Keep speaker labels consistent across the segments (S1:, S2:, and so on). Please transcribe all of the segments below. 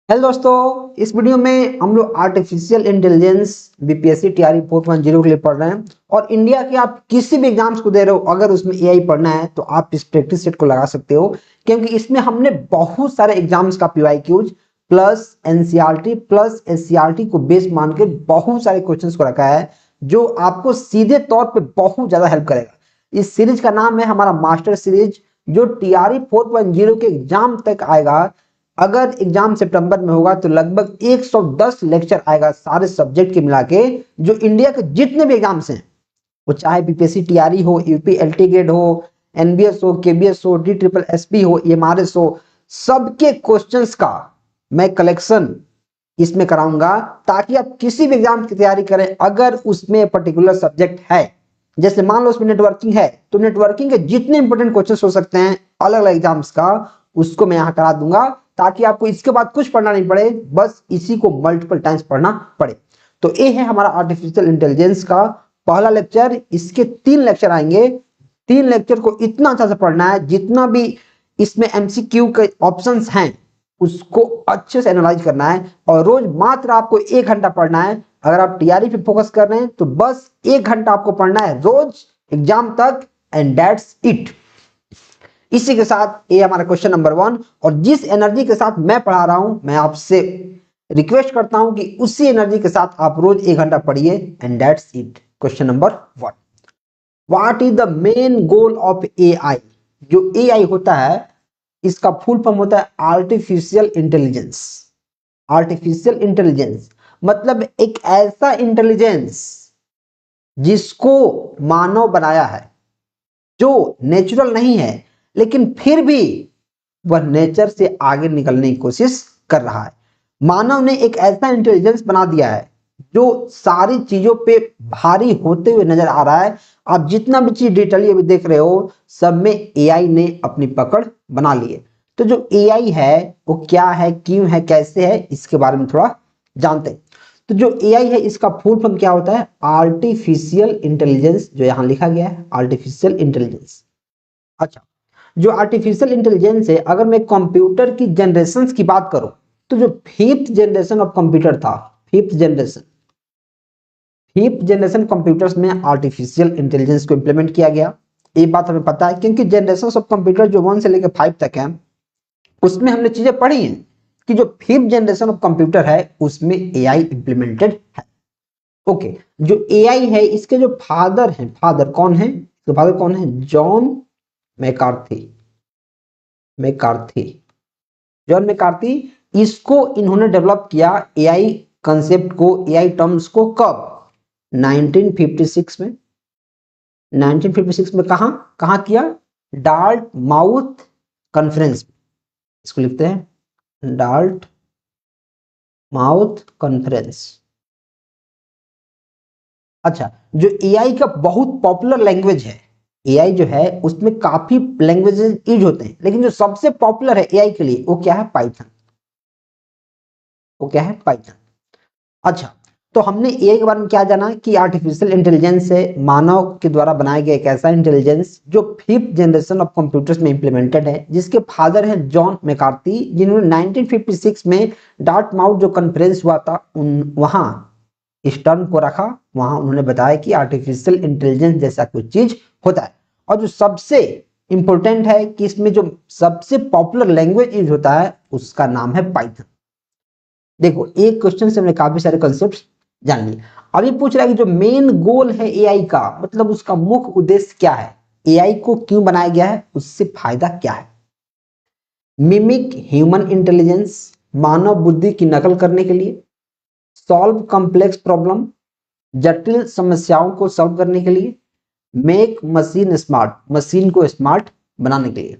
S1: Hello दोस्तों, इस video में हम लोग आर्टिफिशियल इंटेलिजेंस बीपीएससी टीआरई 4.0 के लिए पढ़ रहे हैं। और इंडिया के आप किसी भी एग्जाम्स को दे रहे हो, अगर उसमें एआई पढ़ना है तो आप इस प्रैक्टिस सेट को लगा सकते हो, क्योंकि इसमें हमने बहुत सारे एग्जाम्स का PYQs plus NCERT plus SCERT को बेस मान के बहुत सारे क्वेश्चंस को रखा है, जो आपको सीधे तौर पे बहुत ज्यादा हेल्प करेगा। इस सीरीज का नाम है हमारा मास्टर सीरीज, जो टीआरई 4.0 के एग्जाम तक आएगा। अगर एग्जाम सितंबर में होगा तो लगभग 110 लेक्चर आएगा सारे सब्जेक्ट के मिला के, जो इंडिया के जितने भी एग्जाम्स हैं, वो चाहे बीपीएससी टीआरई हो, यूपी एलटी ग्रेड हो, एनबीएस हो, केबीएस हो, डी ट्रिपल एसपी हो, एमआरएस हो, सबके क्वेश्चंस का मैं कलेक्शन इसमें कराऊंगा, ताकि आप किसी भी एग्जाम की तैयारी करें। अगर उसमें पर्टिकुलर सब्जेक्ट है, जैसे मान लो उसमें नेटवर्किंग है, तो नेटवर्किंग के जितने इंपॉर्टेंट क्वेश्चंस हो सकते हैं अलग अलग एग्जाम्स का, उसको मैं यहाँ करा दूंगा, ताकि आपको इसके बाद कुछ पढ़ना नहीं पड़े, बस इसी को मल्टीपल टाइम्स पढ़ना पड़े। तो ये है हमारा आर्टिफिशियल इंटेलिजेंस का पहला लेक्चर। इसके 3 लेक्चर आएंगे। 3 लेक्चर को इतना अच्छा से पढ़ना है, जितना भी इसमें एमसीक्यू के ऑप्शंस हैं उसको अच्छे से एनालाइज करना है, और रोज मात्र आपको 1 घंटा पढ़ना है। अगर आप टीआरई पे फोकस कर रहे हैं तो बस 1 घंटा आपको पढ़ना है रोज एग्जाम तक, एंड दैट्स इट। इसी के साथ ये हमारा क्वेश्चन नंबर 1, और जिस एनर्जी के साथ मैं पढ़ा रहा हूं, मैं आपसे रिक्वेस्ट करता हूं कि उसी एनर्जी के साथ आप रोज 1 घंटा पढ़िए, and that's it. Question number 1, what is the main goal of AI. जो एआई होता है, इसका फुल फॉर्म होता है आर्टिफिशियल इंटेलिजेंस। आर्टिफिशियल इंटेलिजेंस मतलब एक ऐसा इंटेलिजेंस जिसको मानव बनाया है, जो नेचुरल नहीं है, लेकिन फिर भी वह नेचर से आगे निकलने की कोशिश कर रहा है। मानव ने एक ऐसा इंटेलिजेंस बना दिया है जो सारी चीजों पे भारी होते हुए नजर आ रहा है। आप जितना भी चीज डिटेली अभी देख रहे हो, सब में एआई ने अपनी पकड़ बना ली है। तो जो एआई है वो क्या है, क्यों है, कैसे है, इसके बारे में थोड़ा जानते हैं। तो जो एआई है, इसका फुल फॉर्म क्या होता है? आर्टिफिशियल इंटेलिजेंस, जो यहां लिखा गया है आर्टिफिशियल इंटेलिजेंस। अच्छा, जो आर्टिफिशियल इंटेलिजेंस है, अगर मैं कंप्यूटर की जनरेशन की बात करूं, तो जो फिफ्थ जनरेशन ऑफ कंप्यूटर था, फिफ्थ जनरेशन कंप्यूटर्स में आर्टिफिशियल इंटेलिजेंस को इंप्लीमेंट किया गया। ये बात हमें पता है, क्योंकि जनरेशन ऑफ कंप्यूटर जो 1 से लेकर 5 तक है, उसमें हमने चीजें पढ़ी हैं कि जो फिफ्थ जनरेशन ऑफ कंप्यूटर है उसमें एआई इंप्लीमेंटेड है। ओके, जो एआई है, इसके जो फादर हैं, फादर कौन है, तो फादर कौन है? John McCarthy. McCarthy, John McCarthy. इसको इन्होंने डेवलप किया, एआई कंसेप्ट को, एआई टर्म्स को, कब? 1956 में। 1956 में कहां कहां किया? Dart mouth conference. इसको लिखते हैं डार्ट माउथ कॉन्फ्रेंस। अच्छा, जो एआई का बहुत पॉपुलर लैंग्वेज है, एआई जो है उसमें काफी लैंग्वेजेस यूज होते हैं, लेकिन जो सबसे पॉपुलर है एआई के लिए वो क्या है? पाइथन। वो क्या है? पाइथन। अच्छा, तो हमने एआई के बारे में क्या जाना कि आर्टिफिशियल इंटेलिजेंस है मानव के द्वारा बनाया गया एक ऐसा इंटेलिजेंस जो फिफ्थ जनरेशन ऑफ कंप्यूटर्स में इंप्लीमेंटेड है, जिसके फादर हैं जॉन मैकार्थी, जिन्होंने 1956 में डार्टमाउथ जो कॉन्फ्रेंस हुआ था उन वहां इस टर्म को रखा। वहां उन्होंने बताया कि आर्टिफिशियल इंटेलिजेंस जैसा कुछ चीज होता है। और जो सबसे इंपॉर्टेंट है कि इसमें जो सबसे पॉपुलर लैंग्वेज यूज होता है उसका नाम है पाइथन। देखो, एक क्वेश्चन से हमने काफी सारे कॉन्सेप्ट्स जान लिए। अभी पूछ रहा है कि जो मेन गोल है एआई का, मतलब उसका मुख्य उद्देश्य क्या है, एआई को क्यों बनाया गया है, उससे फायदा क्या है? मिमिक ह्यूमन इंटेलिजेंस, मानव बुद्धि की नकल करने के लिए। सॉल्व कॉम्प्लेक्स प्रॉब्लम, जटिल समस्याओं को सॉल्व करने के लिए। मेक मशीन स्मार्ट, मशीन को स्मार्ट बनाने के लिए।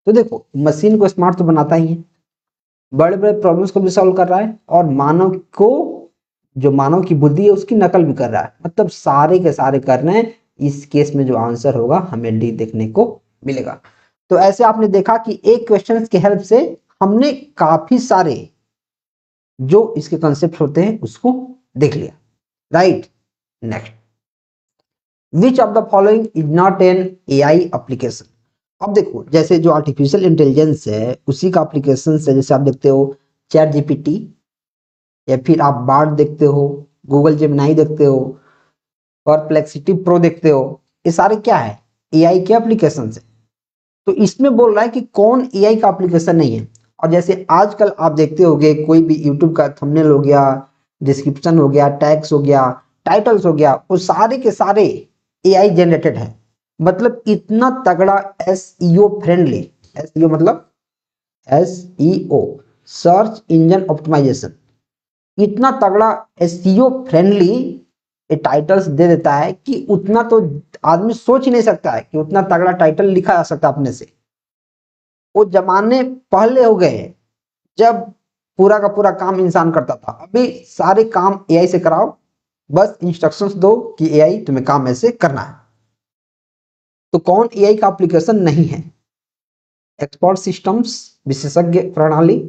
S1: तो देखो, मशीन को स्मार्ट तो बनाता ही है, बड़े बड़े प्रॉब्लम्स को भी सॉल्व कर रहा है, और मानव को, जो मानव की बुद्धि है उसकी नकल भी कर रहा है। मतलब सारे के सारे कर रहे हैं। इस केस में जो आंसर होगा हमें डी देखने को मिलेगा। तो ऐसे आपने देखा कि एक क्वेश्चन की हेल्प से हमने काफी सारे जो इसके कंसेप्ट होते हैं उसको देख लिया। Right, next, which of the following is not an AI application. अब देखो जैसे जो आर्टिफिशियल इंटेलिजेंस है उसी का एप्लीकेशन है, जैसे आप देखते हो चैट जीपीटी, या फिर आप बार्ड देखते हो, गूगल जेमिनाई देखते हो, परप्लेक्सिटी प्रो देखते हो, ये सारे क्या है, एआई के एप्लीकेशन है। तो इसमें बोल रहा है कि कौन एआई का एप्लीकेशन नहीं है। और जैसे आजकल आप देखते होंगे कोई भी यूट्यूब का थंबनेल हो गया, डिस्क्रिप्शन हो गया, टैग्स हो गया, टाइटल्स हो गया, वो सारे के सारे एआई जनरेटेड है। मतलब इतना तगड़ा एसईओ फ्रेंडली, एसईओ मतलब एसईओ, सर्च इंजन ऑप्टिमाइजेशन, इतना तगड़ा एसईओ फ्रेंडली ये टाइटल्स दे देता है कि उतना तो आदमी सोच ही नहीं सकता है कि उतना तगड़ा टाइटल लिखा जा सकता अपने से। वो जमाने पहले हो गए हैं जब पूरा का पूरा काम इंसान करता था, अभी सारे काम एआई से कराओ, बस इंस्ट्रक्शंस दो कि एआई तुम्हें काम ऐसे करना है। तो कौन एआई का एप्लीकेशन नहीं है? एक्सपर्ट सिस्टम्स, विशेषज्ञ प्रणाली,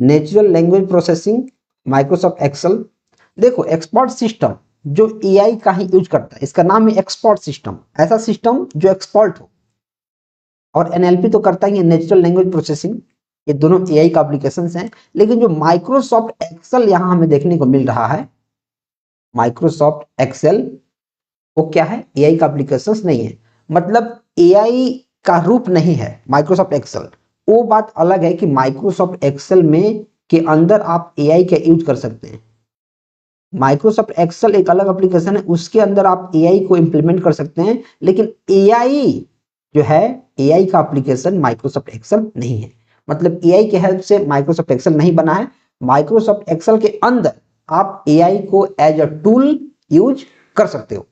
S1: natural language processing, Microsoft Excel. देखो एक्सपर्ट सिस्टम जो एआई का ही यूज करता है, इसका नाम है एक्सपर्ट सिस्टम, ऐसा सिस्टम जो एक्सपर्ट हो। और एनएलपी तो करता ही है, नेचुरल लैंग्वेज प्रोसेसिंग, ये दोनों एआई का एप्लीकेशन हैं। लेकिन जो माइक्रोसॉफ्ट एक्सेल यहां हमें देखने को मिल रहा है, माइक्रोसॉफ्ट एक्सेल, वो क्या है, एआई का एप्लीकेशन नहीं है। मतलब एआई का रूप नहीं है माइक्रोसॉफ्ट एक्सेल। वो बात अलग है कि माइक्रोसॉफ्ट एक्सेल में के अंदर आप एआई का यूज कर सकते हैं। माइक्रोसॉफ्ट एक्सेल एक अलग एप्लीकेशन है, उसके अंदर आप एआई को इंप्लीमेंट कर सकते हैं। लेकिन एआई जो है, एआई का एप्लीकेशन माइक्रोसॉफ्ट एक्सेल नहीं है। मतलब एआई के हेल्प से माइक्रोसॉफ्ट एक्सेल नहीं बना है। माइक्रोसॉफ्ट एक्सेल के अंदर आप एआई को एज अ टूल यूज कर सकते हो।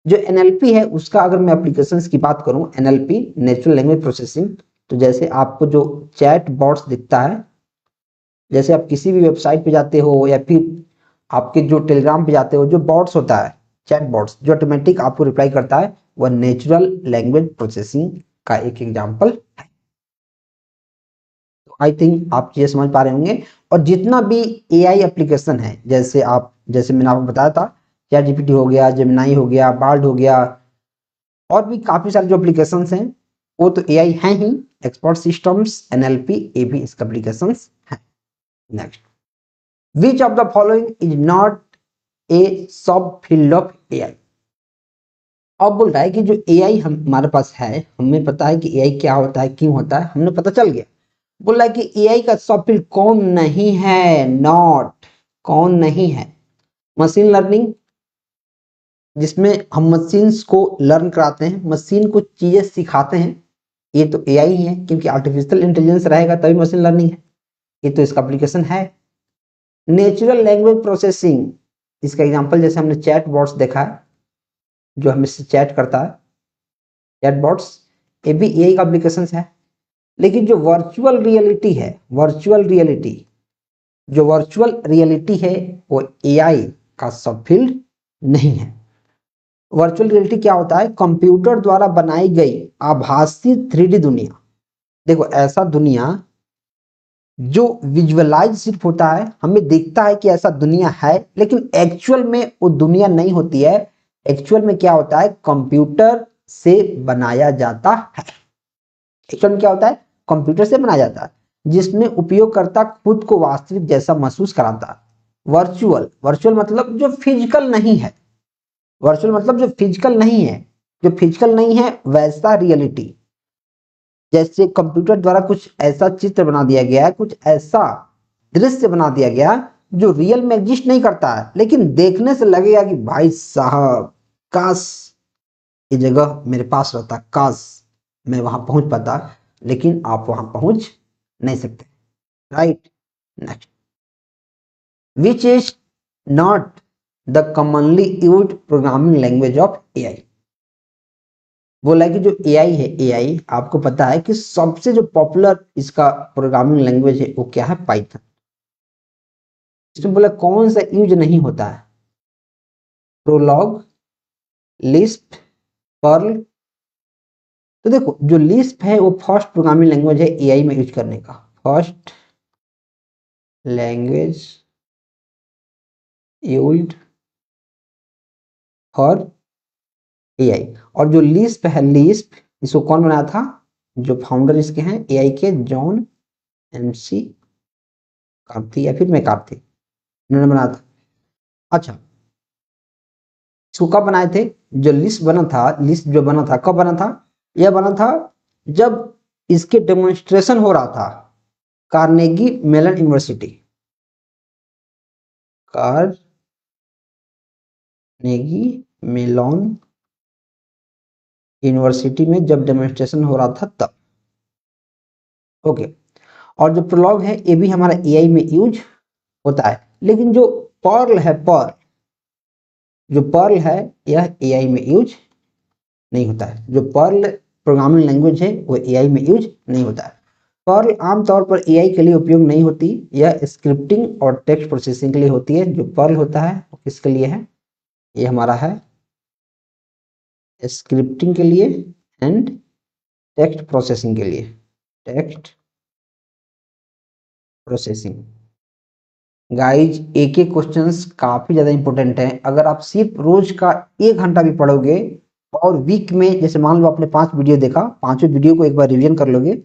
S1: जो एनएलपी है उसका अगर मैं एप्लीकेशंस की बात करूं, एनएलपी नेचुरल लैंग्वेज प्रोसेसिंग, तो जैसे आपको जो चैट बॉट्स दिखता है, जैसे आप किसी भी वेबसाइट पे जाते हो या फिर आपके जो टेलीग्राम पे जाते हो, जो बॉट्स होता है, चैट बॉट्स जो ऑटोमेटिक आपको रिप्लाई करता है, वह नेचुरल लैंग्वेज प्रोसेसिंग का एक एग्जांपल है। तो आई थिंक आप ये समझ पा रहे होंगे। और जितना भी एआई एप्लीकेशन है, जैसे आप, जैसे मैंने आपको बताया था, चैट जीपीटी हो गया, जेमिनाई हो गया, बार्ड हो गया, और भी काफी सारे जो एप्लीकेशंस हैं वो तो एआई हैं ही। एक्सपर्ट सिस्टम्स, एनएलपी, ये भी इसका एप्लीकेशंस हैं। Next, which of the following is not a सब फील्ड ऑफ एआई। अब बोल रहा है कि जो एआई हमारे पास है, हमें पता है कि एआई क्या होता है, क्यों होता है, हमने पता चल गया। बोल रहा है कि एआई का सब फील्ड कौन नहीं है, नॉट, कौन नहीं है? मशीन लर्निंग, जिसमें हम मशीन्स को लर्न कराते हैं, मशीन को चीजें सिखाते हैं, ये तो एआई ही है, क्योंकि आर्टिफिशियल इंटेलिजेंस रहेगा तभी मशीन लर्निंग है, ये तो इसका एप्लीकेशन है। नेचुरल लैंग्वेज प्रोसेसिंग, इसका एग्जांपल जैसे हमने चैट बॉट्स देखा है, जो हमसे चैट करता है, चैट बॉट्स, ये भी एआई का एप्लीकेशन है। लेकिन जो वर्चुअल रियलिटी है, वर्चुअल रियलिटी, जो वर्चुअल रियलिटी है, वो एआई का सब फील्ड नहीं है। वर्चुअल रियलिटी क्या होता है? कंप्यूटर द्वारा बनाई गई आभासी 3D दुनिया। देखो ऐसा दुनिया जो विजुअलाइज सिर्फ होता है, हमें दिखता है कि ऐसा दुनिया है, लेकिन एक्चुअल में वो दुनिया नहीं होती है। एक्चुअल में क्या होता है? कंप्यूटर से बनाया जाता है। एक्चुअल में क्या होता है? कंप्यूटर से बनाया जाता है, जिसमें उपयोगकर्ता खुद को वास्तविक जैसा महसूस कराता है। वर्चुअल, वर्चुअल मतलब जो फिजिकल नहीं है, वर्चुअल मतलब जो फिजिकल नहीं है, जो फिजिकल नहीं है वैसा रियलिटी। जैसे कंप्यूटर द्वारा कुछ ऐसा चित्र बना दिया गया है, कुछ ऐसा दृश्य बना दिया गया जो रियल में एग्जिस्ट नहीं करता है, लेकिन देखने से लगेगा कि भाई साहब काश ये जगह मेरे पास रहता, काश मैं वहां पहुंच पाता, लेकिन आप वहां पहुंच नहीं सकते। Right. Next, which is not the commonly used programming language of AI. बोला है कि जो एआई है, एआई आपको पता है कि सबसे जो पॉपुलर इसका प्रोग्रामिंग लैंग्वेज है वो क्या है? पाइथन। इसमें बोला कौन सा यूज नहीं होता है? Prolog, Lisp, Perl. तो देखो जो लिस्प है वो फर्स्ट प्रोग्रामिंग लैंग्वेज है एआई में यूज करने का, first language used for AI. और जो लिस्प है, लिस्प इसको कौन बनाया था? जो फाउंडर इसके हैं एआई के, जॉन एमसी कार्ती या फिर मैकार्थी, इन्होंने बनाया था। अच्छा, इसको कब बनाए थे? जो लिस्ट बना था, लिस्ट जो बना था कब बना था? यह बना था जब इसके डेमोन्स्ट्रेशन हो रहा था Carnegie Mellon university, Carnegie Mellon university में जब डेमोन्स्ट्रेशन हो रहा था तब। ओके, और जो प्रोलॉग है ये भी हमारा एआई में यूज होता है, लेकिन जो पर्ल है, जो पर्ल है यह एआई में यूज नहीं होता है। जो पर्ल प्रोग्रामिंग लैंग्वेज है वो एआई में यूज नहीं होता है। पर्ल आमतौर पर एआई के लिए उपयोग नहीं होती, यह स्क्रिप्टिंग और टेक्स्ट प्रोसेसिंग के लिए होती है। जो पर्ल होता है वो किसके लिए है? ये हमारा है स्क्रिप्टिंग के लिए एंड टेक्स्ट प्रोसेसिंग के लिए। टेक्स्ट प्रोसेसिंग गाइज, एक एक क्वेश्चंस काफी ज्यादा इंपॉर्टेंट है। अगर आप सिर्फ रोज का 1 घंटा भी पढ़ोगे और वीक में, जैसे मान लो आपने 5 वीडियो देखा, 5 वीडियो को एक बार रिवीजन कर लोगे,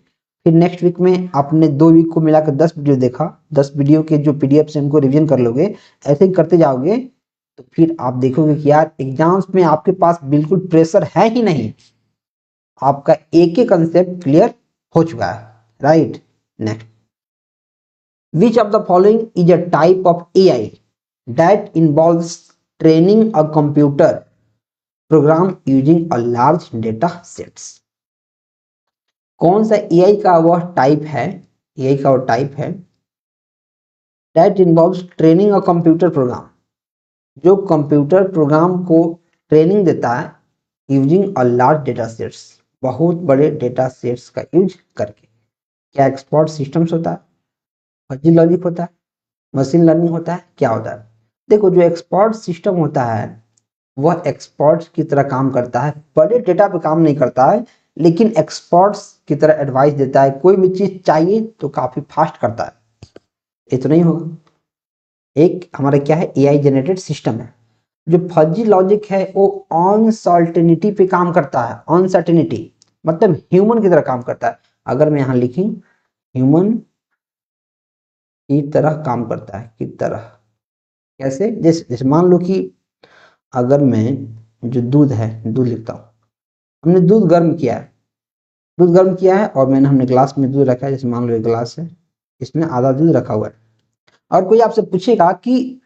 S1: फिर नेक्स्ट वीक में आपने 2 वीक को मिलाकर 10 वीडियो देखा, 10 वीडियो के जो पीडीएफ से उनको रिवीजन कर लोगे, ऐसे ही करते जाओगे, तो फिर आप देखोगे कि यार एग्जाम्स में आपके पास बिल्कुल प्रेशर है ही नहीं, आपका एक एक कंसेप्ट क्लियर हो चुका है। Right, next, which of the following is a type of AI that involves training a computer program using a large data sets? कौन सा एआई का वह टाइप है, एआई का वह टाइप है that involves training a computer program, जो computer program को ट्रेनिंग देता है using a large data sets, बहुत बड़े डेटा सेट्स का यूज करके। क्या एक्सपर्ट सिस्टम्स होता है, फजी लॉजिक होता है, मशीन लर्निंग होता है, क्या होता है? देखो, जो एक्सपर्ट सिस्टम होता है वह एक्सपर्ट्स की तरह काम करता है, बड़े डेटा पे काम नहीं करता है, लेकिन एक्सपर्ट्स की तरह एडवाइस देता है। कोई भी चीज चाहिए तो काफी फास्ट करता है, ये तो नहीं होगा। एक हमारा क्या है, एआई जनरेटेड सिस्टम है। जो फजी लॉजिक है वो अनसर्टेनिटी पे काम करता है। अनसर्टेनिटी मतलब ह्यूमन की तरह काम करता है। अगर मैं यहाँ लिखूं ह्यूमन की तरह काम करता है, की तरह, कैसे? जैसे जैसे मान लो कि अगर मैं जो दूध है, दूध लिखता हूँ, हमने दूध गर्म किया है, दूध गर्म किया है और हमने ग्लास में दूध रखा है, जैसे मान लो एक ग्लास है, इसमें आधा दूध रखा हुआ है, और कोई आपसे पूछेगा कि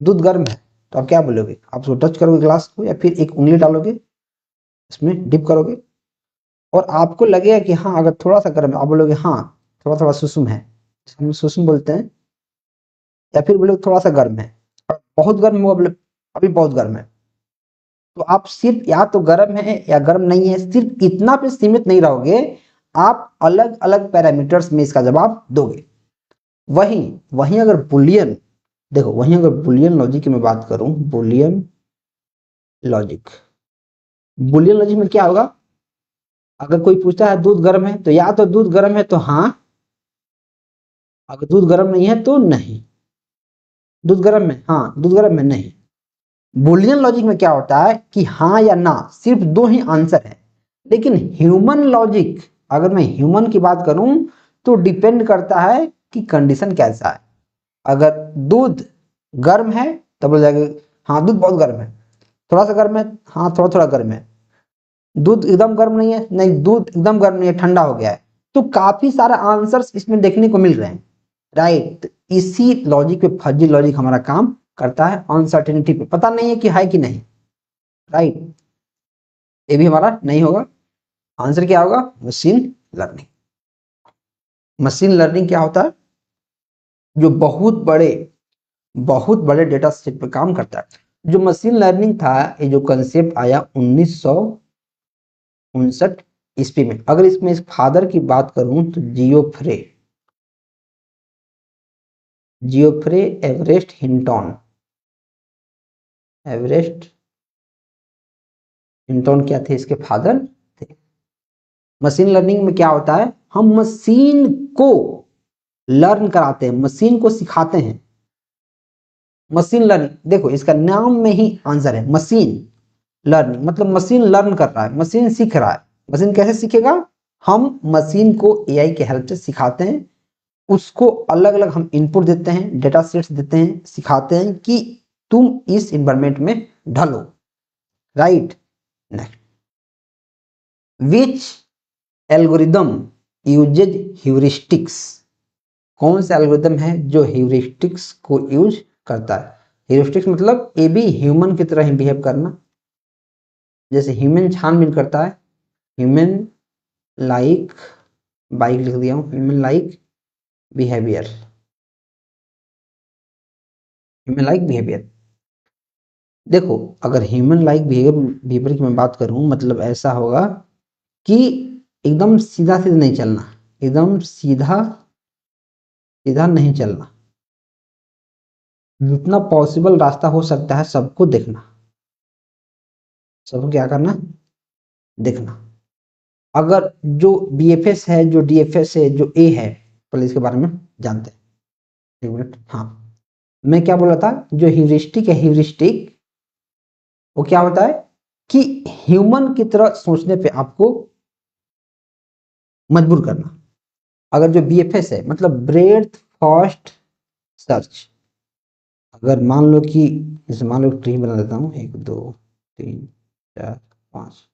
S1: दूध गर्म है, तो आप क्या बोलोगे? आप उसको टच करोगे ग्लास को, या फिर एक उंगली डालोगे इसमें, डिप करोगे, और आपको लगेगा कि हाँ अगर थोड़ा सा गर्म है, आप बोलोगे हाँ थोड़ा थोड़ा सुसुम है, हम सुसुम बोलते हैं, या फिर बोलोगे थोड़ा सा गर्म है, बहुत गर्म हुआ, बोले अभी बहुत गर्म है। तो आप सिर्फ या तो गर्म है या गर्म नहीं है, सिर्फ इतना पे सीमित नहीं रहोगे, आप अलग अलग पैरामीटर्स में इसका जवाब दोगे। वहीं वहीं अगर बुलियन, देखो वहीं अगर बुलियन लॉजिक की मैं बात करूं, बुलियन लॉजिक, बुलियन लॉजिक में क्या होगा? अगर कोई पूछता है दूध गर्म है, तो या तो दूध गर्म है तो हाँ, अगर दूध गर्म नहीं है तो नहीं, दूध गर्म है हाँ, दूध गर्म है नहीं। बुलियन लॉजिक में क्या होता है कि हाँ या ना, सिर्फ 2 ही आंसर है। लेकिन ह्यूमन लॉजिक, अगर मैं ह्यूमन की बात करूं तो डिपेंड करता है कि कंडीशन कैसा है। अगर दूध गर्म है तब बोल जाएगा हाँ दूध बहुत गर्म है, थोड़ा सा गर्म है हाँ थोड़ा थोड़ा गर्म है, दूध एकदम गर्म नहीं है, नहीं दूध एकदम गर्म नहीं है, ठंडा हो गया है। तो काफी सारा आंसर्स इसमें देखने को मिल रहे हैं। राइट, इसी लॉजिक पे फजी लॉजिक हमारा काम करता है, अनसर्टेनिटी पे, पता नहीं है कि है कि नहीं। राइट, ये भी हमारा नहीं होगा। आंसर क्या होगा? Machine learning. मशीन लर्निंग क्या होता है? जो बहुत बड़े डेटा सेट पे काम करता है। जो मशीन लर्निंग था, ये जो कंसेप्ट आया 1959 ईस्वी में। अगर इसमें इस फादर की बात करूं तो Geoffrey Everest Hinton, Everest Hinton क्या थे? इसके फादर थे। मशीन लर्निंग में क्या होता है? हम मशीन को लर्न कराते हैं, मशीन को सिखाते हैं। मशीन लर्निंग, देखो इसका नाम में ही आंसर है, मशीन लर्निंग मतलब मशीन लर्न कर रहा है, मशीन सीख रहा है। मशीन कैसे सीखेगा? हम मशीन को एआई के हेल्प से सिखाते हैं, उसको अलग अलग हम इनपुट देते हैं, डेटा सेट्स देते हैं, सिखाते हैं कि तुम इस इन्वायरमेंट में ढलो, राइट। नेक्स्ट, विच एल्गोरिदम यूजेज ह्यूरिस्टिक्स? कौन सा एल्गोरिदम है जो ह्यूरिस्टिक्स को यूज करता है? ह्यूरिस्टिक्स मतलब ये भी ह्यूमन की तरह ही बिहेव करना, जैसे ह्यूमन छानबीन करता है, ह्यूमन लाइक, बाइक लिख दिया हूँ, human like behaviour, human like behaviour. देखो, अगर ह्यूमन लाइक बिहेवियर की मैं बात करूं, मतलब ऐसा होगा कि एकदम सीधा सीधा नहीं चलना, एकदम सीधा सीधा नहीं चलना, जितना पॉसिबल रास्ता हो सकता है सबको देखना, सबको क्या करना, देखना। अगर जो बीएफएस है, जो डीएफएस है, जो ए है, पहले इसके बारे में जानते हैं। एक मिनट, हाँ, मैं क्या बोला था, जो ह्यूरिस्टिक है, ह्यूरिस्टिक वो क्या होता है कि ह्यूमन की तरह सोचने पे आपको मजबूर करना। अगर जो बीएफएस है मतलब ब्रेथ फर्स्ट सर्च, अगर मान लो कि जैसे मान लो ट्री बना देता हूँ, 1 2 3 4 5,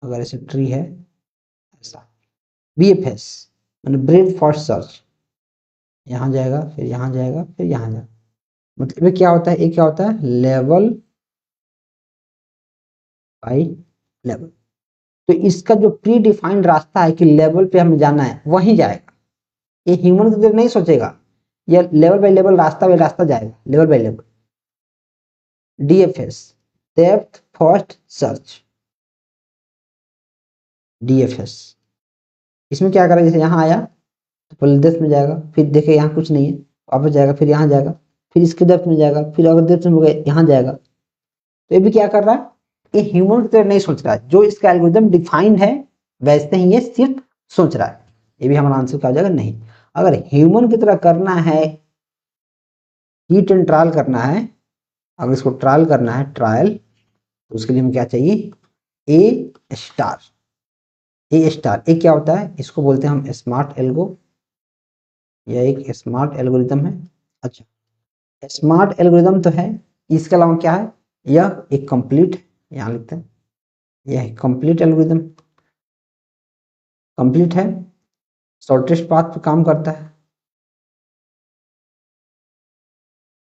S1: अगर ऐसे ट्री है ऐसा, बीएफएस मतलब ब्रेथ फर्स्ट सर्च, यहाँ जाएगा, फिर यहाँ जाएगा, फिर यहाँ जाएगा, मतलब ये क्या होता है, ये क्या होता है, लेवल बाई लेवल। तो इसका जो प्री डिफाइंड रास्ता है कि लेवल पे हमें जाना है वहीं जाएगा, ये ह्यूमन की तरह नहीं सोचेगा, ये लेवल बाय लेवल, रास्ता बाय रास्ता जाएगा, level by level. DFS, depth first search, DFS, इसमें क्या करेगा, जैसे यहाँ आया तो पहले डेप्थ में जाएगा, फिर देखे यहाँ कुछ नहीं है, वापस जाएगा, फिर यहाँ जाएगा, फिर इसके डेप्थ में जाएगा, फिर अगर डेप्थ में हो गया यहाँ जाएगा। तो ये भी क्या कर रहा है, ये ह्यूमन की तरह नहीं सोच रहा है, जो इसका एल्गोरिथम डिफाइंड है वैसे ही ये सिर्फ सोच रहा है। ये भी हमारा आंसर क्या हो जाएगा, नहीं। अगर ह्यूमन की तरह करना है, हीट एंड ट्रायल करना है, अगर इसको ट्रायल करना है, ट्रायल, तो उसके लिए हमें क्या चाहिए, ए स्टार। ए स्टार, ए क्या होता है, इसको बोलते हैं हम स्मार्ट एल्गो, यह एक स्मार्ट एल्गोरिथम है। अच्छा, स्मार्ट एल्गोरिथम तो है, इसके अलावा क्या है, यह एक कंप्लीट, यहाँ लिखते हैं, यह कंप्लीट एल्गोरिथम, कंप्लीट है, शॉर्टेस्ट पाथ पे काम करता है,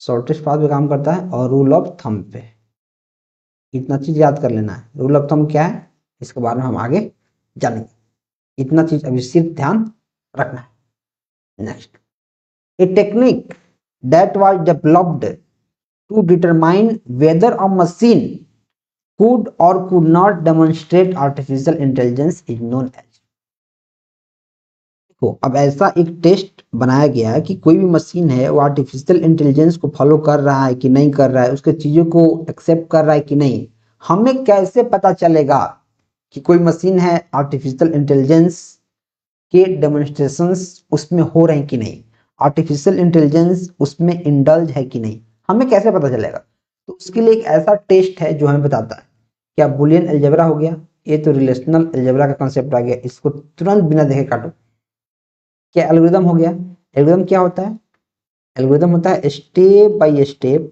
S1: शॉर्टेस्ट पाथ पे काम करता है, और रूल ऑफ थंब पे, इतना चीज याद कर लेना है। रूल ऑफ थंब क्या है, इसके बारे में हम आगे जानेंगे, इतना चीज अभी सिर्फ ध्यान रखना है। Next, a technique that was developed to determine whether a machine could or could not demonstrate artificial intelligence is known as। तो अब ऐसा एक टेस्ट बनाया गया है कि कोई भी मशीन है वो आर्टिफिशियल इंटेलिजेंस को फॉलो कर रहा है कि नहीं कर रहा है, उसके चीजों को एक्सेप्ट कर रहा है कि नहीं। हमें कैसे पता चलेगा कि कोई मशीन है आर्टिफिशियल इंटेलिजेंस के डेमोन्स्ट्रेशंस उसमें हो रहे हैं कि नहीं, आर्टिफिशियल इंटेलिजेंस उसमें इंडल्ज है कि नहीं, हमें कैसे पता चलेगा? तो उसके लिए एक ऐसा टेस्ट है जो हमें बताता है। क्या बुलियन अलजेब्रा हो गया, ये तो रिलेशनल अलजेब्रा का कॉन्सेप्ट आ गया, इसको तुरंत बिना देखे काटो। क्या एल्गोरिथम हो गया, एल्गोरिथम क्या होता है, एल्गोरिथम होता है step by step,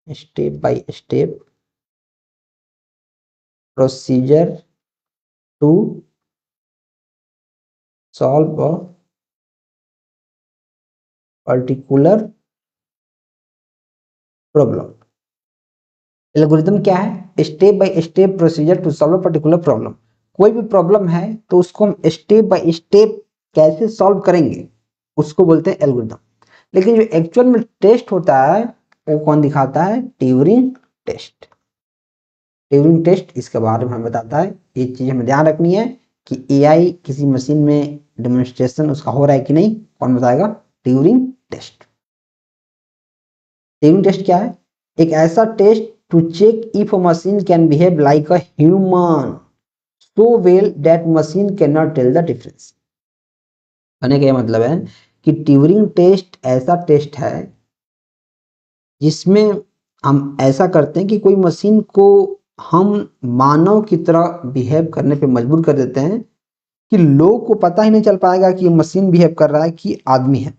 S1: step by step procedure to solve a particular problem. Algorithm क्या है, step by step procedure to solve a particular problem. कोई भी प्रॉब्लम है तो उसको हम स्टेप बाय स्टेप कैसे सॉल्व करेंगे उसको बोलते हैं एल्गोरिथम। लेकिन जो एक्चुअल में टेस्ट होता है वो कौन दिखाता है, ट्यूरिंग टेस्ट। ट्यूरिंग टेस्ट इसके बारे में हमें बताता है, ये चीज हमें ध्यान रखनी है कि एआई किसी मशीन में डेमोन्स्ट्रेशन उसका हो रहा है कि नहीं, कौन बताएगा, ट्यूरिंग टेस्ट। ट्यूरिंग टेस्ट क्या है, एक ऐसा test to check if a machine can behave like a human so well that machine cannot tell the difference। कहने का मतलब है कि ट्यूरिंग टेस्ट ऐसा टेस्ट है जिसमें हम ऐसा करते हैं कि कोई मशीन को हम मानव की तरह बिहेव करने पे मजबूर कर देते हैं कि लोग को पता ही नहीं चल पाएगा कि ये मशीन बिहेव कर रहा है कि आदमी है।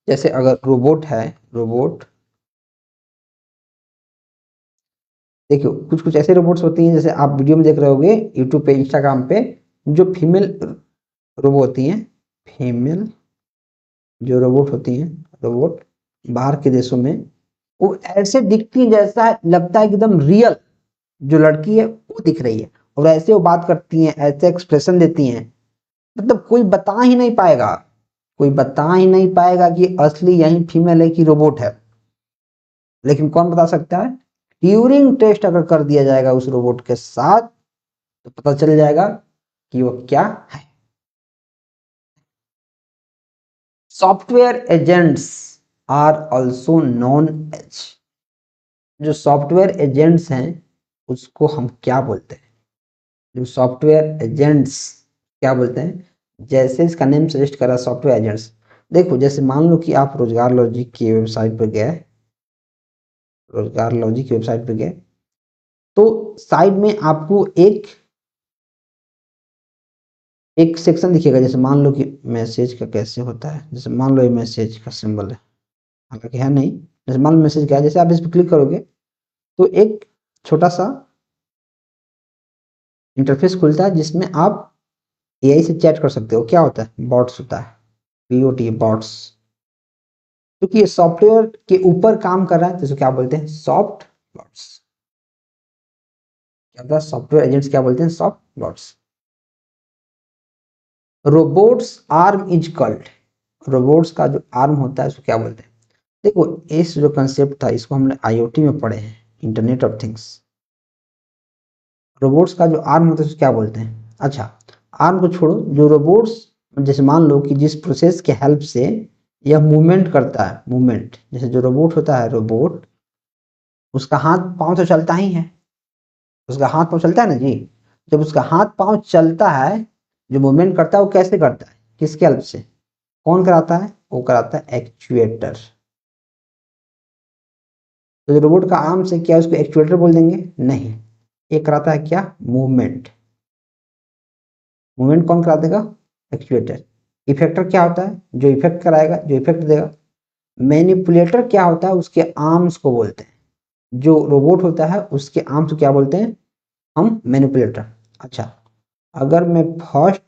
S1: जैसे अगर रोबोट है, रोबोट देखियो, कुछ कुछ ऐसे रोबोट्स होती हैं, जैसे आप वीडियो में देख रहे होगे यूट्यूब पे, इंस्टाग्राम पे, जो फीमेल रोबोट होती हैं, फीमेल जो रोबोट होती हैं, रोबोट बाहर के देशों में वो ऐसे दिखती है जैसा लगता है एकदम रियल जो लड़की है वो दिख रही है, और ऐसे वो बात करती हैं, ऐसे एक्सप्रेशन देती हैं, मतलब कोई बता ही नहीं पाएगा, कोई बता ही नहीं पाएगा कि असली यही फीमेल है कि रोबोट है। लेकिन कौन बता सकता है? ट्यूरिंग टेस्ट अगर कर दिया जाएगा उस रोबोट के साथ तो पता चल जाएगा कि वो क्या है। Software agents are also known as, जो सॉफ्टवेयर एजेंट्स हैं उसको हम क्या बोलते हैं? जो सॉफ्टवेयर एजेंट्स क्या बोलते हैं? जैसे इसका नेम सजेस्ट कर रहा है, सॉफ्टवेयर एजेंट्स। देखो, जैसे मान लो कि आप रोजगार लॉजिक की वेबसाइट पर गए, रोजगार लॉजिक की वेबसाइट पर गए, तो साइड में आपको एक एक सेक्शन दिखेगा, जैसे मान लो कि मैसेज का कैसे होता है, जैसे मान लो ये मैसेज का सिंबल है, हालांकि है नहीं, जैसे मान लो मैसेज क्या है, जैसे आप इस पर क्लिक करोगे तो एक छोटा सा इंटरफेस खुलता है जिसमें आप एआई से चैट कर सकते हो। क्या होता है? बॉट्स होता है, बीओटी, बॉट्स। क्योंकि ये सॉफ्टवेयर के ऊपर काम कर रहा है तो इसको क्या बोलते हैं? Soft bots. क्या होता है? सॉफ्टवेयर एजेंट्स क्या बोलते हैं? Soft bots. Robots arm is called, robots का जो आर्म होता है उसको क्या बोलते हैं? देखो, इस जो कंसेप्ट था इसको हमने आईओटी में पढ़े हैं, इंटरनेट ऑफ थिंग्स। रोबोट्स का जो आर्म होता है उसको क्या बोलते हैं? अच्छा, आर्म को छोड़ो, जो रोबोट्स, जैसे मान लो कि जिस प्रोसेस के हेल्प से यह मूवमेंट करता है, मूवमेंट, जैसे जो रोबोट होता है, रोबोट उसका हाथ पांव तो चलता ही है, उसका हाथ पांव चलता है ना जी। जब उसका हाथ पांव चलता है, जो मूवमेंट करता है वो कैसे करता है? किसके हेल्प से? कौन कराता है? वो कराता है एक्चुएटर। तो जो रोबोट का आर्म से क्या उसको एक्चुएटर बोल देंगे? नहीं, ये कराता है क्या? मूवमेंट। मूवमेंट कौन करा देगा? एक्चुएटर। इफेक्टर क्या होता है? जो इफेक्ट कराएगा, जो इफेक्ट देगा। मैनिपुलेटर क्या होता है? उसके आर्म्स को बोलते हैं। जो रोबोट होता है उसके आर्म्स को क्या बोलते हैं? हम मैनिपुलेटर। अच्छा, अगर मैं फर्स्ट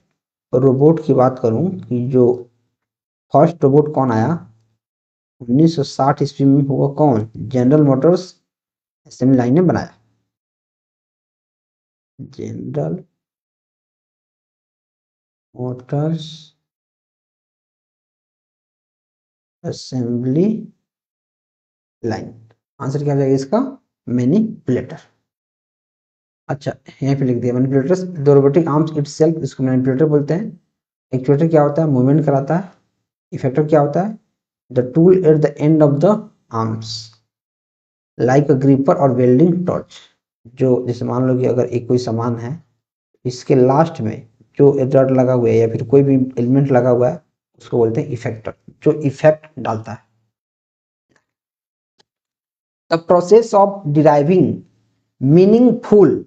S1: रोबोट की बात करूं कि जो फर्स्ट रोबोट कौन आया 1960 ईस्वी में, हुआ कौन? जनरल मोटर्स असेंबली लाइन ने बनाया, general Motors assembly line. Answer क्या हो जाएगा इसका? मैनिपुलेटर। अच्छा, यहाँ पे लिख दिया manipulators the robotic arms itself, इसको मैनिपुलेटर बोलते हैं। एक्चुएटर क्या होता है? मूवमेंट कराता है। इफेक्टर क्या होता है? The tool at the end of the arms like a gripper और वेल्डिंग टॉर्च। जो जैसे मान लो कि अगर एक कोई सामान है, इसके लास्ट में जो रड लगा हुआ है या फिर कोई भी एलिमेंट लगा हुआ है उसको बोलते हैं इफेक्टर, जो इफेक्ट डालता है। The process of deriving meaningful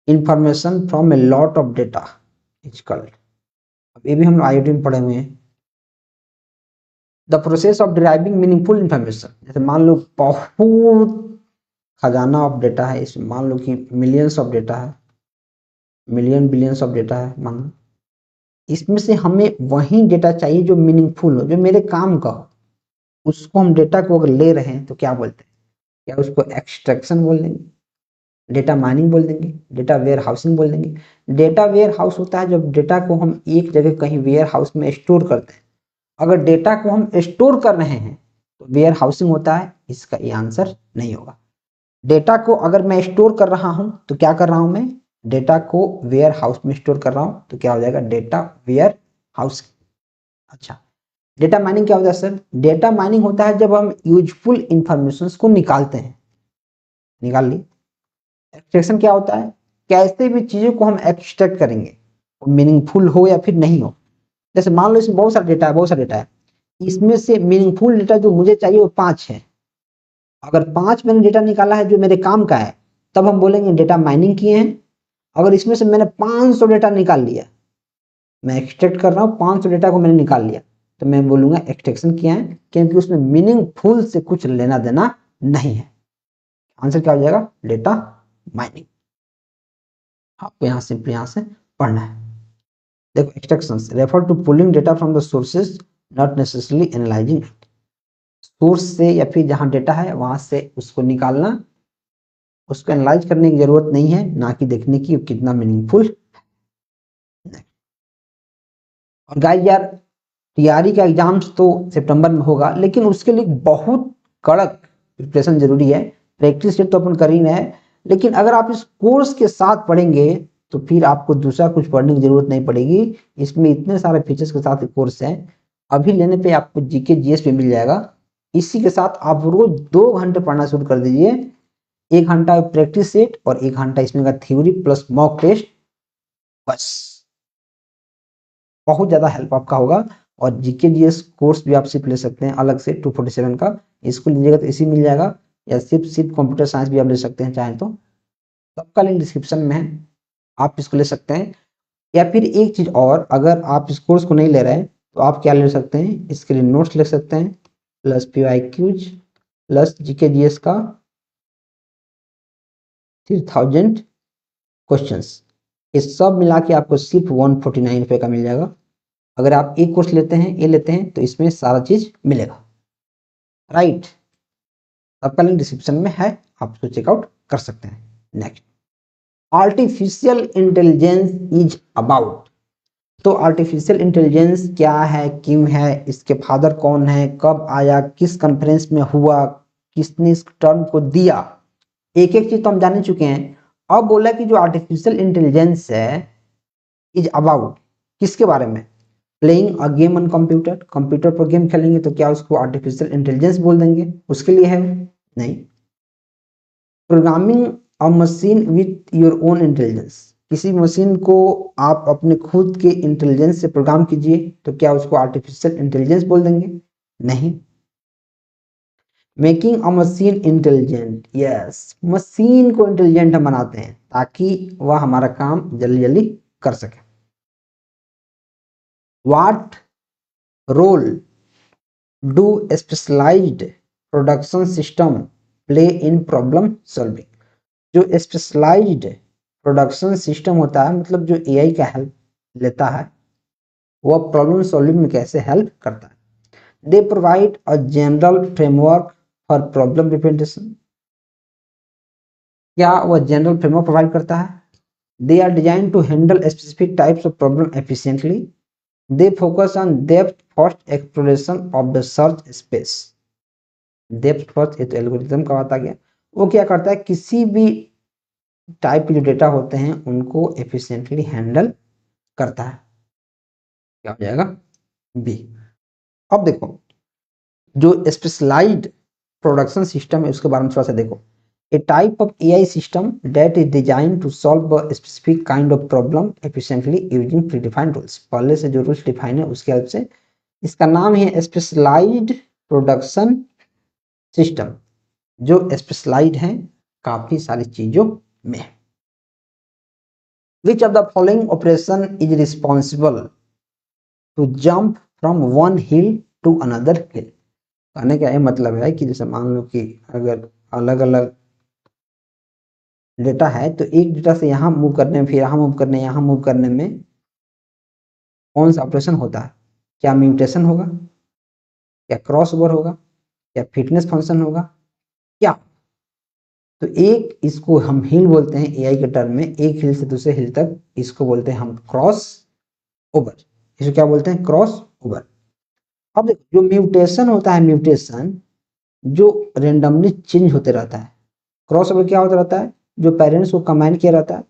S1: information from a lot of data is called. अब ये भी हम आईओटी में पढ़े हुए हैं। The process of deriving meaningful information, जैसे मान लो बहुत खजाना ऑफ डेटा है, इसमें मान लो कि मिलियंस ऑफ डेटा है, मिलियन बिलियंस ऑफ डेटा है मान लो, इसमें से हमें वही डेटा चाहिए जो मीनिंगफुल हो, जो मेरे काम का हो। उसको हम डेटा को अगर ले रहे हैं तो क्या बोलते हैं? क्या उसको एक्सट्रैक्शन बोल देंगे, डेटा माइनिंग बोल देंगे, डेटा वेयर हाउसिंग बोल देंगे। डेटा वेयर हाउस होता है जब डेटा को हम एक जगह कहीं वेयर हाउस में स्टोर करते हैं। अगर डेटा को हम स्टोर कर रहे हैं तो वेयर हाउसिंग होता है, इसका ये आंसर नहीं होगा। डेटा को अगर मैं स्टोर कर रहा हूं तो क्या कर रहा हूं मैं? डेटा को वेयर हाउस में स्टोर कर रहा हूं तो क्या हो जाएगा? Data warehouse. अच्छा, डेटा माइनिंग क्या होता है सर? डेटा माइनिंग होता है जब हम यूजफुल इंफॉर्मेशन को निकालते हैं, निकाल ली। एक्सट्रैक्शन क्या होता है? कैसे भी चीजों को हम एक्सट्रैक्ट करेंगे, मीनिंगफुल हो या फिर नहीं हो। जैसे मान लो इसमें बहुत सारा डेटा है, बहुत सारा डेटा है, इसमें से मीनिंगफुल डेटा जो मुझे चाहिए वो 5 है। अगर 5 मैंने डेटा निकाला है जो मेरे काम का है, तब हम बोलेंगे डेटा माइनिंग किए हैं। अगर इसमें से मैंने 500 डेटा निकाल लिया, मैं एक्सट्रैक्ट कर रहा हूँ 500 डेटा को मैंने निकाल लिया, तो मैं बोलूंगा एक्सट्रैक्शन किया है, क्योंकि उसमें मीनिंगफुल से कुछ लेना देना नहीं है। आंसर क्या हो जाएगा? Data mining. आपको यहाँ सिंपली यहाँ से पढ़ना है। देखो extractions refer to pulling data from the sources not necessarily analysing. Source से या फिर जहां डेटा है वहां से उसको निकालना, उसको एनालाइज करने की जरूरत नहीं है, ना कि देखने की कितना मीनिंगफुल। और गाइस यार, टीआरई का एग्जाम्स तो सितंबर में होगा, लेकिन उसके लिए बहुत कड़क प्रिपरेशन जरूरी है। प्रैक्टिस सेट तो अपन कर ही रहे हैं, लेकिन अगर आप इस कोर्स के साथ पढ़ेंगे तो फिर आपको दूसरा कुछ पढ़ने की जरूरत नहीं पड़ेगी। इसमें इतने सारे फीचर्स के साथ कोर्स है, अभी लेने पे आपको जीके जीएस पे मिल जाएगा। इसी के साथ आप रोज 2 घंटे पढ़ना शुरू कर दीजिए। 1 घंटा प्रैक्टिस सेट और 1 घंटा इसमें का थ्योरी प्लस मॉक टेस्ट, बस बहुत ज्यादा हेल्प आपका होगा। और जीके जीएस कोर्स भी आप सिर्फ ले सकते हैं अलग से 247 का, इसको लीजिएगा तो इसी मिल जाएगा, या सिर्फ सिर्फ कंप्यूटर साइंस भी आप ले सकते हैं चाहें तो, सबका लिंक डिस्क्रिप्शन में है, आप इसको ले सकते हैं। या फिर एक चीज और, अगर आप इस कोर्स को नहीं ले रहे हैं तो आप क्या ले सकते हैं, इसके लिए नोट्स ले सकते हैं, plus PYQs plus GK GS का 3000 क्वेश्चंस, ये सब मिला के आपको सिर्फ 149 रुपए का मिल जाएगा। अगर आप एक कोर्स लेते हैं, ये लेते हैं, तो इसमें सारा चीज मिलेगा, राइट। आपका लिंक डिस्क्रिप्शन में है, आप उसको चेकआउट कर सकते हैं। Next, artificial intelligence is about. तो आर्टिफिशियल इंटेलिजेंस क्या है, क्यों है, इसके फादर कौन है, कब आया, किस कॉन्फ्रेंस में हुआ, किसने इस टर्म को दिया, एक एक चीज तो हम जान चुके हैं। अब बोला कि जो आर्टिफिशियल इंटेलिजेंस है इज अबाउट, किसके बारे में, playing a game on computer, computer पर गेम खेलेंगे तो क्या उसको आर्टिफिशियल इंटेलिजेंस बोल देंगे, उसके लिए है? नहीं। Programming a machine with your own intelligence, किसी मशीन को आप अपने खुद के इंटेलिजेंस से प्रोग्राम कीजिए तो क्या उसको आर्टिफिशियल इंटेलिजेंस बोल देंगे? नहीं। Making a machine intelligent, yes, machine को इंटेलिजेंट हम बनाते हैं ताकि वह हमारा काम जल्दी जल्दी कर सके। What role do specialised production system play in problem solving. जो स्पेशलाइज्ड प्रोडक्शन सिस्टम होता है, मतलब जो एआई का हेल्प लेता है, वह प्रॉब्लम सॉल्विंग में कैसे हेल्प करता है। They provide a general framework for problem representation, क्या वह जनरल फ्रेमवर्क प्रोवाइड करता है। They are design to handle specific types of problem efficiently. They focus on depth first exploration of the search space. Depth first, ये तो algorithm का बात आ गया। वो क्या करता है, किसी भी टाइप के जो डेटा होते हैं उनको एफिशिएंटली हैंडल करता है। क्या हो जाएगा? बी। अब देखो, जो स्पेशलाइज्ड प्रोडक्शन सिस्टम है उसके बारे में थोड़ा सा देखो। A type of AI system that is design to solve a specific kind of problem efficiently using predefined rules, पहले से जो रूल्स डिफाइन है उसके हेल्प से। इसका नाम है स्पेशलाइज्ड प्रोडक्शन सिस्टम, जो स्पेशलाइज्ड है काफी सारी चीजों में। Which of the following operation is responsible to jump from one hill to another hill. कहने का ये मतलब है कि जैसे मान लो कि अगर अलग अलग डेटा है तो एक डेटा से यहाँ मूव करने में, फिर यहाँ मूव करने, यहाँ मूव करने में कौन सा ऑपरेशन होता है, क्या म्यूटेशन होगा, क्या क्रॉस ओवर होगा, क्या फिटनेस फंक्शन होगा, क्या। तो एक इसको हम हिल बोलते हैं एआई के टर्म में, एक हिल से दूसरे हिल तक, इसको बोलते हैं हम क्रॉस ओवर। इसको क्या बोलते हैं? Cross over. अब देखो, जो म्यूटेशन होता है, म्यूटेशन जो रेंडमली चेंज होते रहता है। क्रॉस ओवर क्या होता रहता है, जो पेरेंट्स को कंबाइन किया रहता है।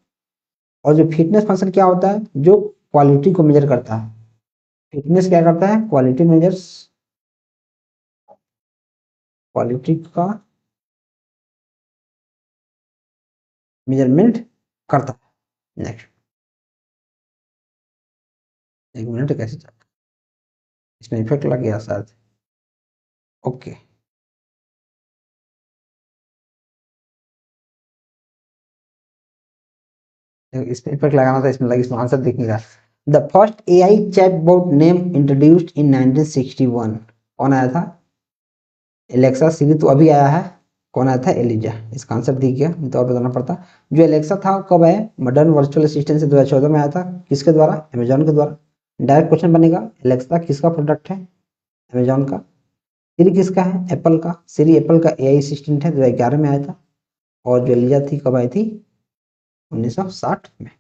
S1: और जो फिटनेस फंक्शन क्या होता है, जो क्वालिटी को मेजर करता है। फिटनेस क्या करता है? क्वालिटी मेजर्स, क्वालिटी का मेजरमेंट करता है। नेक्स्ट, एक मिनट, कैसे चल, इसमें इफेक्ट लग गया शायद। ओके। इसमें इफेक्ट लगाना था, इसमें लगे, इसमें आंसर दिख नहीं रहा। The first AI chatbot name introduced in 1961, कौन आया था? एलेक्सा। सीरी तो अभी आया है, कौन आया था? एलिजा। इसका आंसर दिख गया, नहीं तो और बताना पड़ता। जो एलेक्सा था कब आया? मॉडर्न वर्चुअल असिस्टेंट से 2014 में आया था। किसके द्वारा? अमेजॉन के द्वारा। डायरेक्ट क्वेश्चन बनेगा, एलेक्सा किसका प्रोडक्ट है? अमेजॉन का। सीरी किसका है? एप्पल का। सीरी एप्पल का एआई असिस्टेंट है, 2011 में आया था। और जो एलिजा थी कब आई थी? 1960 में।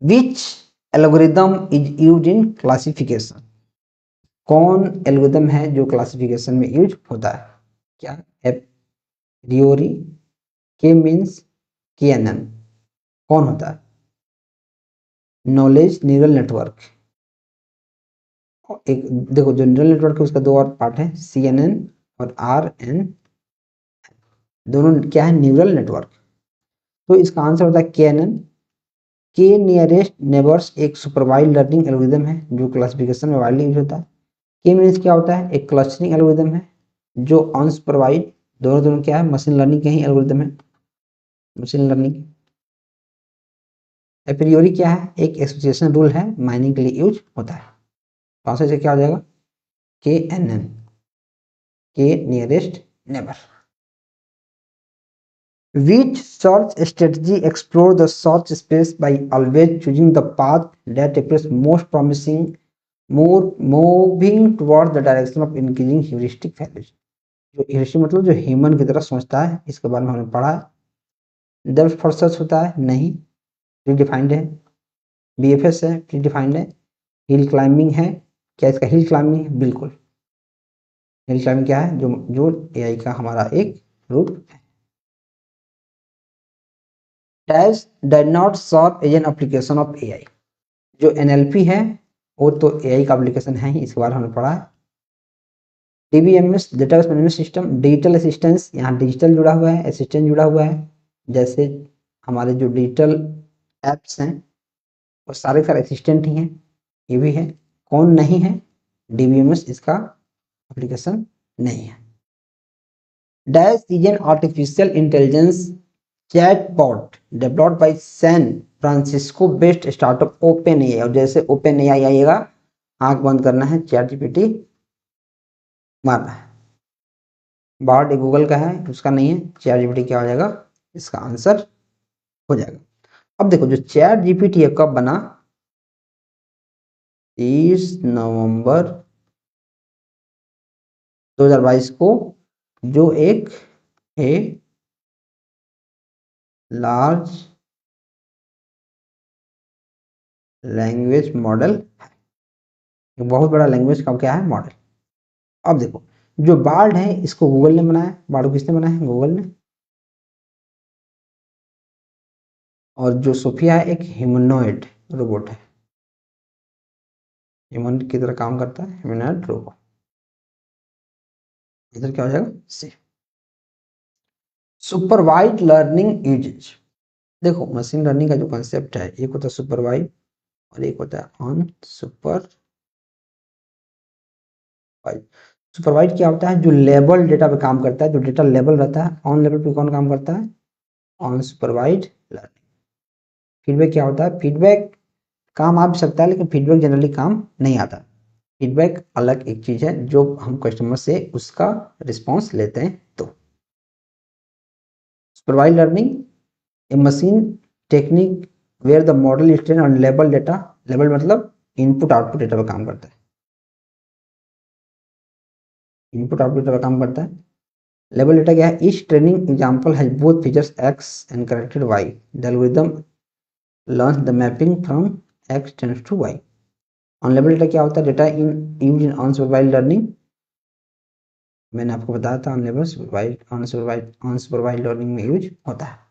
S1: Which algorithm is use in classification, कौन एल्गोरिदम है जो क्लासिफिकेशन में यूज होता है? क्या? एप्रियोरी, के मीन्स, केएनएन, कौन होता है? Knowledge neural network. एक देखो, जो न्यूरल नेटवर्क है उसका दो और पार्ट है, सीएनएन और आरएन, दोनों क्या है? Neural network. तो इसका आंसर होता है केएनएन। के नियरेस्ट नेबर्स एक सुपरवाइज्ड लर्निंग एल्गोरिदम है जो क्लासिफिकेशन में वाइडली यूज होता है। के मीन्स क्या होता है? एक क्लस्टरिंग एल्गोरिदम है जो अनसुपरवाइज्ड, दोनों दोनों क्या है? मशीन लर्निंग के ही एल्गोरिदम है, मशीन लर्निंग। एप्रियोरी क्या है? एक एसोसिएशन रूल है, माइनिंग के लिए यूज होता है। तो आंसर से क्या हो जाएगा? के एन एन, के nearest neighbour. Which search strategy explore the search space by always choosing the path that appears most promising, more moving towards the direction of increasing heuristic values? जो heuristic मतलब जो human की तरह सोचता है, इसके बारे में हमने पढ़ा है। डेप्थ फर्स्ट सर्च होता है? नहीं, प्री डिफाइंड है। बीएफएस है, प्री डिफाइंड है। हिल क्लाइंबिंग है, क्या इसका हिल क्लाइंबिंग है? बिल्कुल। हिल क्लाइंबिंग क्या है? जो जो एआई का हमारा एक रूप है। Dash does not serve as an application of AI, जो एनएलपी है वो तो एआई का एप्लीकेशन है ही, इसके बारे में हमने पढ़ा है। DBMS, database management system, digital assistance, यहाँ डिजिटल जुड़ा हुआ है, असिस्टेंट जुड़ा हुआ है। जैसे हमारे जो डिजिटल एप्स हैं वो सारे असिस्टेंट ही हैं, ये भी है। कौन नहीं है? डीबीएमएस इसका एप्लीकेशन नहीं है। Dash is an artificial intelligence chatbot developed by San Francisco based startup open AI. और जैसे ओपन एआई आइएगा, आंख बंद करना है, चैट जीपीटी मारना है। बार्ड गूगल का है, उसका नहीं है। चैट जीपीटी क्या हो जाएगा? इसका आंसर हो जाएगा। अब देखो, जो चैट जीपीटी है कब बना? 30 नवंबर 2022 को, जो एक लार्ज लैंग्वेज मॉडल है, बहुत बड़ा लैंग्वेज का क्या है? मॉडल। अब देखो, जो बार्ड है इसको गूगल ने बनाया। बार्ड को किसने बनाया है? गूगल ने। और जो सोफिया है एक ह्यूमनॉइड रोबोट है, ह्यूमन की तरह काम करता है, ह्यूमनॉइड रोबोट। इधर क्या हो जाएगा? सी। Supervised learning uses. देखो, मशीन लर्निंग का जो कंसेप्ट है, एक होता है सुपरवाइज और एक होता है अनसुपरवाइज। सुपरवाइज क्या होता है? जो लेबल डेटा पे काम करता है, जो डेटा लेबल रहता है। ऑन लेवल पे कौन काम करता है? Unsupervised learning. फीडबैक क्या होता है? फीडबैक काम आ भी सकता है, लेकिन फीडबैक जनरली काम नहीं आता। फीडबैक अलग एक चीज है, जो हम कस्टमर से उसका रिस्पॉन्स लेते हैं। तो supervise learning a machine technique where the model is train on label data. Label मतलब इनपुट आउटपुट डेटा पर काम करता है, इनपुट आउटपुट डेटा पर काम करता है। लेबल डेटा क्या है? Each training example has both features X and corrected Y. The algorithm learns the mapping from X tends to Y. On label data क्या होता है? Data in use in unsupervised learning. मैंने आपको बताया था, unlabel supervised unsupervised learning में use होता है।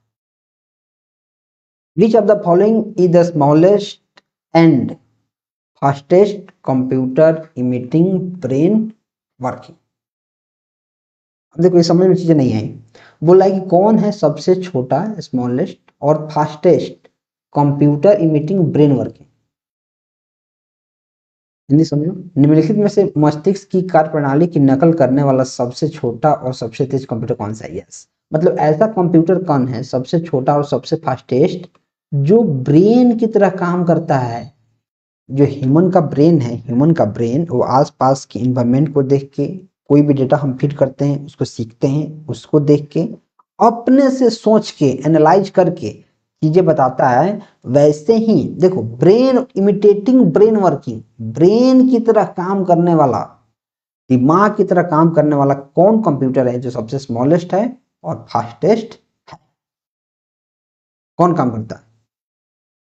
S1: Which of the following is the smallest and fastest computer imitating brain working? अब देखो, ये समझ में चीजें नहीं आई। बोला है कि कौन है सबसे छोटा, स्मॉलेस्ट और fastest computer emitting brain working. Hindi समझो। निम्नलिखित में से मस्तिष्क की कार्यप्रणाली की नकल करने वाला सबसे छोटा और सबसे तेज कंप्यूटर कौन सा है? यस, मतलब ऐसा कंप्यूटर कौन है सबसे छोटा और सबसे फास्टेस्ट जो ब्रेन की तरह काम करता है। जो ह्यूमन का ब्रेन है, ह्यूमन का ब्रेन वो आसपास के इन्वायरमेंट को देख के, कोई भी डेटा हम फीड करते हैं उसको सीखते हैं, उसको देख के अपने से सोच के एनालाइज करके चीजें बताता है। वैसे ही देखो brain imitating brain working, brain की तरह काम करने वाला, दिमाग की तरह काम करने वाला कौन कंप्यूटर है जो सबसे स्मॉलेस्ट है और फास्टेस्ट है? कौन काम करता है?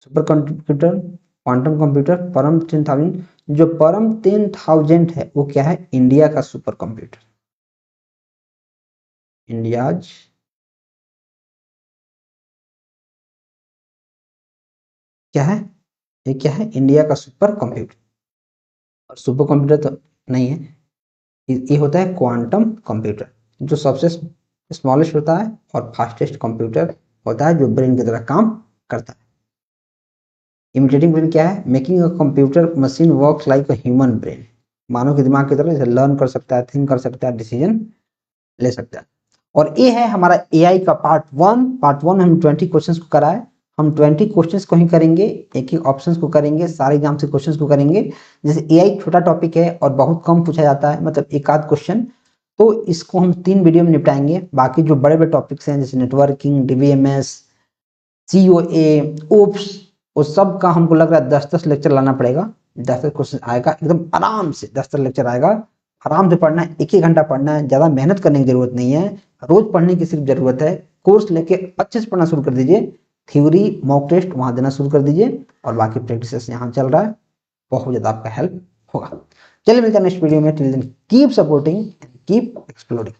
S1: सुपर कंप्यूटर, क्वांटम कंप्यूटर, परम 10,000। जो परम 10,000 है वो क्या है? इंडिया का सुपर कंप्यूटर, इंडियाज क्या है? ये क्या है? इंडिया का सुपर कंप्यूटर। और सुपर कंप्यूटर तो नहीं है, ये होता है क्वांटम कंप्यूटर, जो सबसे स्मॉलेस्ट होता है और फास्टेस्ट कंप्यूटर होता है जो ब्रेन की तरह काम करता है। इमिटेटिंग ब्रेन क्या है? Making a computer machine works like a human brain, मानव के दिमाग की तरह जैसे लर्न कर सकता है, थिंक कर सकता है, डिसीजन ले सकता है। और ये है हमारा एआई का पार्ट 1 हम 20 क्वेश्चंस को कराए। हम 20 क्वेश्चंस को ही करेंगे, एक एक ऑप्शंस को करेंगे, सारे एग्जाम से क्वेश्चंस को करेंगे। जैसे एआई छोटा टॉपिक है और बहुत कम पूछा जाता है, मतलब एक आध क्वेश्चन, तो इसको हम 3 वीडियो में निपटाएंगे। बाकी जो बड़े बड़े टॉपिक्स हैं जैसे नेटवर्किंग, डीबीएमएस, सीओए, ओप्स, वो सब का हमको लग रहा है 10-10 लेक्चर लाना पड़ेगा। 10-10 क्वेश्चन आएगा एकदम आराम से, 10-10 लेक्चर आएगा, आराम से पढ़ना है, एक ही घंटा पढ़ना है, ज्यादा मेहनत करने की जरूरत नहीं है, रोज पढ़ने की सिर्फ जरूरत है। कोर्स लेके अच्छे से पढ़ना शुरू कर दीजिए, थ्योरी मॉक टेस्ट वहां देना शुरू कर दीजिए और बाकी प्रैक्टिस यहाँ चल रहा है, बहुत ज्यादा आपका हेल्प होगा। चलिए मिलते हैं नेक्स्ट वीडियो में, till then keep supporting, keep exploring.